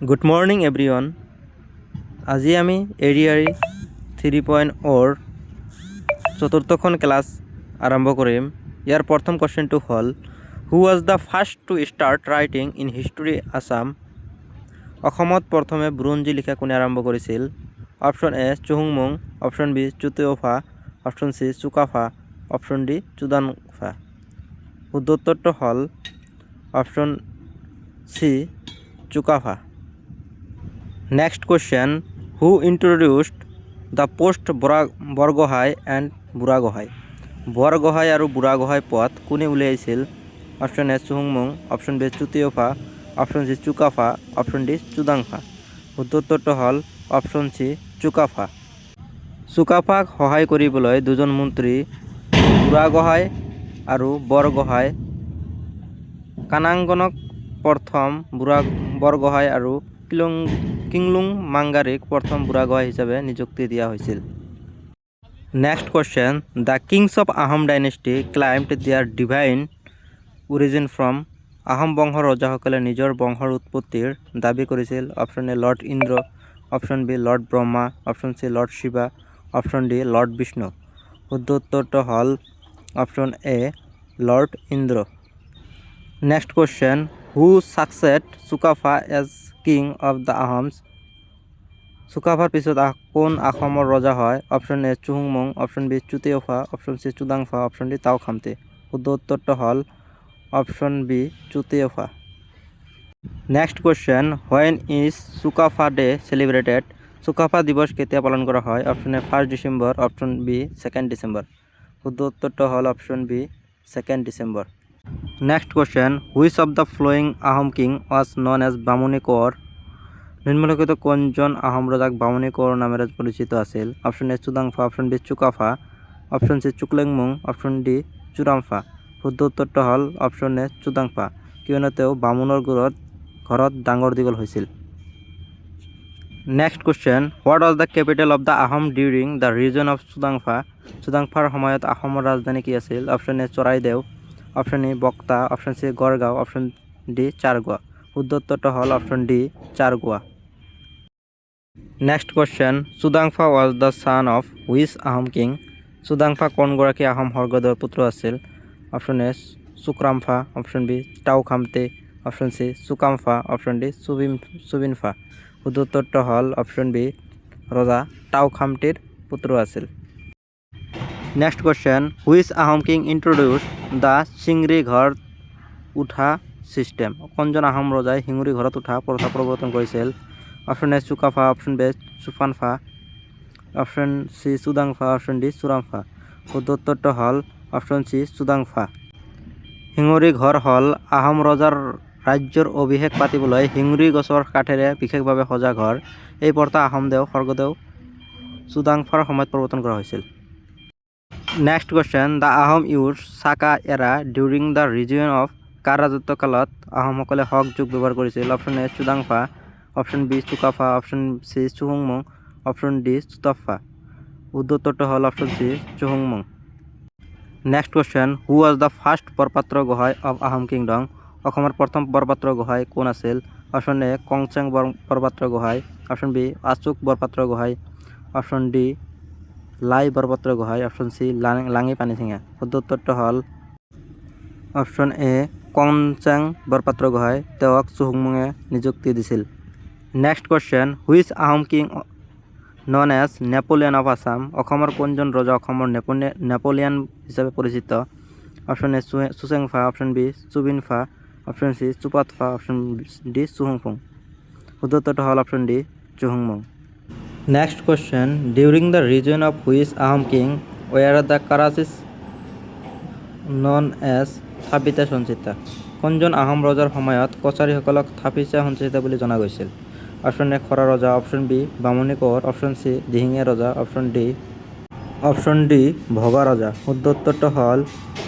Good morning everyone. আজি আমি এৰিয়াৰী 3.0 চতুৰ্থখন ক্লাছ আৰম্ভ কৰিম। ইয়াৰ প্ৰথম কুৱেশ্যনটো হ'ল who was the first to start writing in history Assam. অসমত প্ৰথমে বুৰঞ্জী লিখা কোনে আৰম্ভ কৰিছিল? অপশ্যন এ চুহুংমুং, option B Sutyinphaa, option C Sukaphaa, option D Sudangphaa. শুদ্ধ উত্তৰটো হ'ল option C Sukaphaa. Next question, who introduced the post Borgohain and Burhagohain? Borgohain আৰু বুঢ়াগোহাঁই পথ কোনে উলিয়াইছিল? অপশ্যন এ চুহুংমুং, option B Sutyinphaa, option C Sukaphaa, option D Sudangphaa. শুদ্ধ উত্তৰটো হ'ল অপশ্যন চি চুকাফা। চুকাফাক সহায় কৰিবলৈ দুজন মন্ত্ৰী বুঢ়াগোহাঁই আৰু বৰগোহাঁই কানাংগনক প্ৰথম বৰগোহাঁই আৰু কিংলুং মাংগাৰিক প্ৰথম বুঢ়াগোহাঁই হিচাপে নিযুক্তি দিয়া হৈছিল। Next question, the Kings of Ahom dynasty ক্লাইমড দিয়াৰ ডিভাইন অৰিজিন ফ্ৰম। আহোম বংশৰ ৰজাসকলে নিজৰ বংশৰ উৎপত্তিৰ দাবী কৰিছিল। Option A lord Indra, option B lord Brahma, option C lord Shiva, option D lord Vishnu. শুদ্ধ উত্তৰটো হ'ল option A lord Indra. Next question, who succeeded Sukaphaa as king of the Ahoms. চুকাফাৰ পিছত কোন আহোমৰ ৰজা হয়? অপশ্যন এ চুহুংমুং, option B Sutyinphaa, option C Sudangphaa, option D Tao Khamti. শুদ্ধ উত্তৰটো হ'ল option B Sutyinphaa. Next question, when is Sukaphaa day celebrated. Sukaphaa দিৱস কেতিয়া পালন কৰা হয়? Option A 1 December, option B 2 December. শুদ্ধ উত্তৰটো হ'ল option B 2 December. Next question, which of the following Ahom king was known as Bamuni Konwar. নিম্নলিখিত কোনজন আহোম ৰজাক বামুণী কোঁৱৰ নামেৰে পৰিচিত আছিল? Option A Sudangphaa, option B Sukaphaa, option C Suklenmung, option D Suramphaa. শুদ্ধ উত্তৰটো হ'ল অপশ্যন এ চুদাংফা, কিয়নো তেওঁ বামুণৰ ঘৰত ডাঙৰ দীঘল হৈছিল। Next question, what was the capital of the Ahom during the reign of Sudangphaa. চুদাংফাৰ সময়ত আহোমৰ ৰাজধানী কি আছিল? Option A Charaideo, option E Bakata, option C Garhgaon, option D Charagua. শুদ্ধ উত্তৰটো হ'ল option D Charagua. Next question, Sudangphaa was the son of which Ahom king. Sudangphaa কোনগৰাকী আহোম স্বৰ্গদেউৰ পুত্ৰ আছিল? Option A Sukrangphaa, option B Tao Khamti, option C Sukhaamphaa, option D Subinphaa. শুদ্ধ উত্তৰটো হ'ল অপশ্যন বি ৰজা তাও খামতিৰ পুত্ৰ আছিল। Next question, which Ahom king introduced the চিংৰি ঘৰত উঠা ছিষ্টেম। কোনজন আহোম ৰজাই শিঙৰি ঘৰত উঠা প্ৰথা প্ৰৱৰ্তন কৰিছিল? Option A Sukaphaa, option B Suphanphaa, option C Sudangphaa, option D Suramphaa. শুদ্ধ উত্তৰটো হ'ল অপশ্যন চি চুদাংফা। শিঙৰি ঘৰ হ'ল আহোম ৰজাৰ ৰাজ্যৰ অভিষেক পাতিবলৈ শিঙৰি গছৰ কাঠেৰে বিশেষভাৱে সজা ঘৰ। এই প্ৰথা স্বৰ্গদেউ চুদাংফাৰ সময়ত প্ৰৱৰ্তন কৰা হৈছিল। Next question, the Ahom use Saka era during the region of. কাৰ ৰাজত্বকালত আহোমসকলে হক যুগ ব্যৱহাৰ কৰিছিল? Option A Sudangphaa, option B Sukaphaa, option C চুহুংমুং, অপশ্যন ডি চুতাফা। শুদ্ধ উত্তৰটো হ'ল অপশ্যন চি চুহুংমুং। Next question, who was the first Borpatra Gohain of Ahom kingdom. অসমৰ প্ৰথম বৰপাত্ৰ গোহাঁই কোন আছিল? Option A Kongseng Borpatra Gohain, option B Asuk Borpatra Gohain, option D লাই বৰপাত্ৰ গোহাঁই, অপশ্যন চি লাঙি পানীচিঙা। শুদ্ধ উত্তৰটো হ'ল অপশ্যন এ কংচেং বৰপাত্ৰ গোহাঁই, তেওঁক চুহুংমুঙে নিযুক্তি দিছিল। Next question, which Ahom king known as Napoleon of Assam. অসমৰ কোনজন ৰজা অসমৰ নেপোলিয়ন হিচাপে পৰিচিত? Option A Susengphaa, option B Subinphaa, option C Supatphaa, option D Suhungphung. শুদ্ধ উত্তৰটো হ'ল অপশ্যন ডি চুহুংমুং। Next question, during the reign of which Ahom king were the কাৰাচিছ নন এজ থাপিতা সঞ্চিতা। কোনজন আহোম ৰজাৰ সময়ত কছাৰীসকলক থাপিচা সঞ্চিতা বুলি জনা গৈছিল? অপশ্যন এ খৰা ৰজা, অপশ্যন বি বামুণী কোঁৱৰ, অপশ্যন চি দিহিঙীয়া ৰজা, অপশ্যন ডি ভগা ৰজা। শুদ্ধ উত্তৰটো হ'ল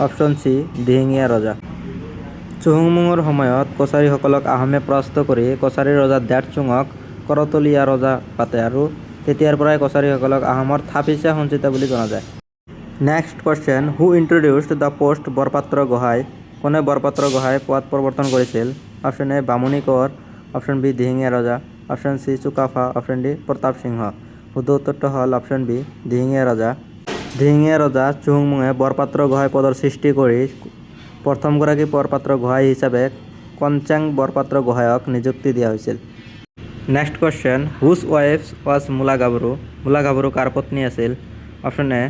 অপশ্যন চি দিহিঙীয়া ৰজা। চুহুংমুঙৰ সময়ত কছাৰীসকলক আহোমে পৰাস্ত কৰি কছাৰীৰ ৰজা দেৰচুঙক কৰতলীয়া ৰজা পাতে আৰু তেতিয়াৰ পৰাই কছাৰীসকলক আহোমৰ থাপিচা সঞ্চিতা বুলি জনা যায়। Next question, who introduced the post Borpatra Gohain. কোনে বৰপাত্ৰ গোহাঁই পদ প্ৰৱৰ্তন কৰিছিল? Option A Bamuni Konwar, option B Dihingia Raja, option C Sukaphaa, option D Pratap Singha. শুদ্ধ উত্তৰটো হ'ল অপশন বি দিহিঙীয়া ৰজা। দিহিঙীয়া ৰজা চুহুংমুঙে বৰপাত্ৰ গোহাঁই পদৰ সৃষ্টি কৰি প্ৰথমগৰাকী বৰপাত্ৰ গোহাঁই হিচাপে কনচেং বৰপাত্ৰ গোহাঁইক নিযুক্তি দিয়া হৈছিল। Next question, whose wife was Mula Gabharu. Mula Gabharu কাৰ পত্নী আছিল? Option A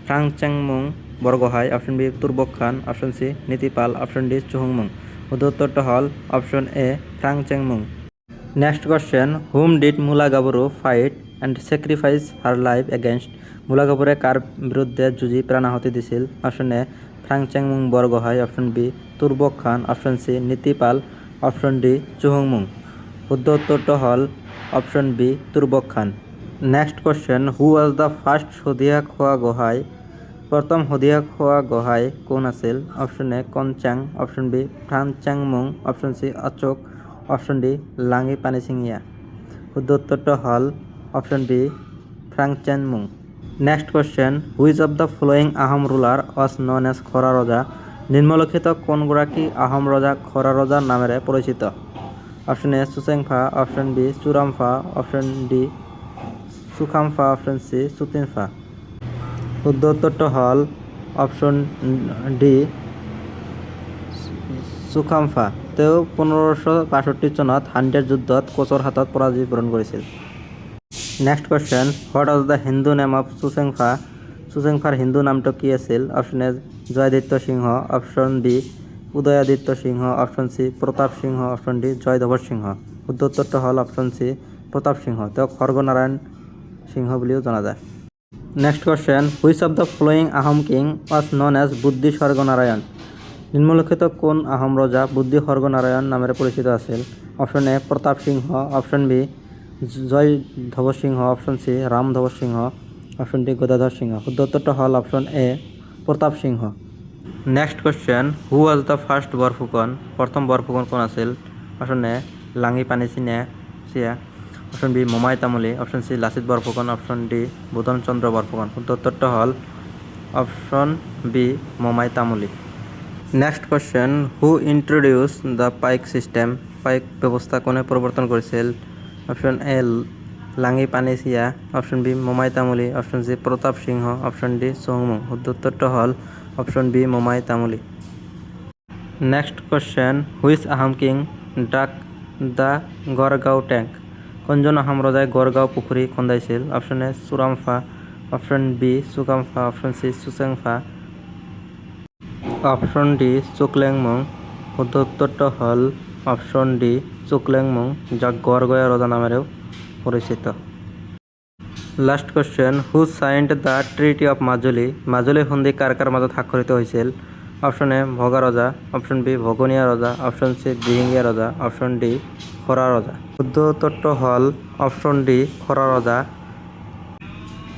Phrasengmung Borgohain, option B Turbak Khan, option C Nitipal, option D চুহুংমুং। শুদ্ধ উত্তৰটো হ'ল option A Phrasengmung. Next question, whom did Mula Gabharu fight and sacrifice her life against. Mula গাভৰুৱে কাৰ বিৰুদ্ধে যুঁজি প্ৰাণাহুতি দিছিল? Option A Phrasengmung Borgohain, option B Turbak Khan, option C Nitipal, option D চুহুংমুং। শুদ্ধ উত্তৰটো হ'ল option B Turbak Khan. Next question, who was the first Sadiya খোৱা গোহাঁই। প্ৰথম সদিয়া খোৱা গোহাঁই কোন আছিল? Option A Konchheng, option B Phrasengmung, option C Achok, option D Langi Panisingia. শুদ্ধ উত্তৰটো হ'ল option B Phrasengmung. Next question, which of the following Ahom ruler was known as Khora Raja. নিম্নলিখিত কোনগৰাকী আহোম ৰজা খৰা ৰজাৰ নামেৰে পৰিচিত? Option A Susengphaa, option B Suramphaa, option D Sukaphaa, option সি চুতিনফা। শুদ্ধ উত্তৰটো হ'ল অপশন ডি চুকামফা। তেওঁ 1562 চনত হাণ্ডিয়াৰ যুদ্ধত কোচৰ হাতত পৰাজয়বৰণ কৰিছিল। Next question, what was the Hindu name of Susengphaa. চুচেংফাৰ হিন্দু নামটো কি আছিল? Option A Jayaditya Singha, option B Udayaditya Singha, option C Pratap Singha, option D Jayadhwaj Singha. শুদ্ধ উত্তৰটো হ'ল অপশন সি প্ৰতাপ সিংহ। তেওঁক স্বৰ্গনাৰায়ণ সিংহ বুলিও জনা যায়। Next question, which of the following Ahom king was known as Buddhi Swarganarayan. নিম্নলিখিত কোন আহোম ৰজা বুদ্ধি স্বৰ্গনাৰায়ণ নামেৰে পৰিচিত আছিল? Option A Pratap Singha, option B Jayadhwaj Singha, option C Ramdhwaj Singha, option D Gadadhar Singha. শুদ্ধ উত্তৰটো হ'ল option A Pratap Singha. Next question, who was the first Borphukan. প্ৰথম বৰফুকন কোন আছিল? অপশন এ লাঙি পানিছিঙিয়া, option B Momai Tamuli, option C Lachit Borphukan, option D Budhan Chandra Borphukan. শুদ্ধ উত্তৰটো হ'ল option B Momai Tamuli. Next question, who introduced the paik system. পাইক ব্যৱস্থা কোনে প্ৰৱৰ্তন কৰিছিল? অপশন এ লাঙি পানিছিয়া, option B Momai Tamuli, option C Pratap Singha, option D চুহুংমুং। শুদ্ধ উত্তৰটো হ'ল option B Momai Tamuli. Next question, which Ahom king dug the Gargaon tank. কোনজন আহোম ৰজাই গড়গাঁও পুখুৰী খন্দাইছিল? Option A Suramphaa, option B Sukhamphaa, option C Susengphaa, option D Suklenmung. শুদ্ধ উত্তৰটো হ'ল অপশন ডি চুকলেংমুং, যাক গড়গয়া ৰজা নামেৰেও পৰিচিত। Last question, who child the treaty of Majuli. Majuli সন্ধি কাৰ কাৰ মাজত স্বাক্ষৰিত হৈছিল? অপশন এ ভগা ৰজা, অপশন বি ভগনীয়া ৰজা, option C Dihingia Raja, option D খৰা ৰজা। শুদ্ধ উত্তৰটো হ'ল অপশন ডি খৰা ৰজা।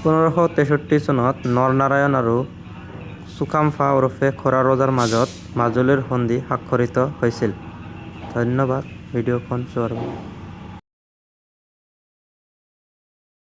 1563 চনত নৰনাৰায়ণ আৰু চুকামফা ওৰফে খৰা ৰজাৰ মাজত মাজুলীৰ সন্ধি স্বাক্ষৰিত হৈছিল। ধন্যবাদ ভিডিঅ'খন চোৱাৰ বাবে।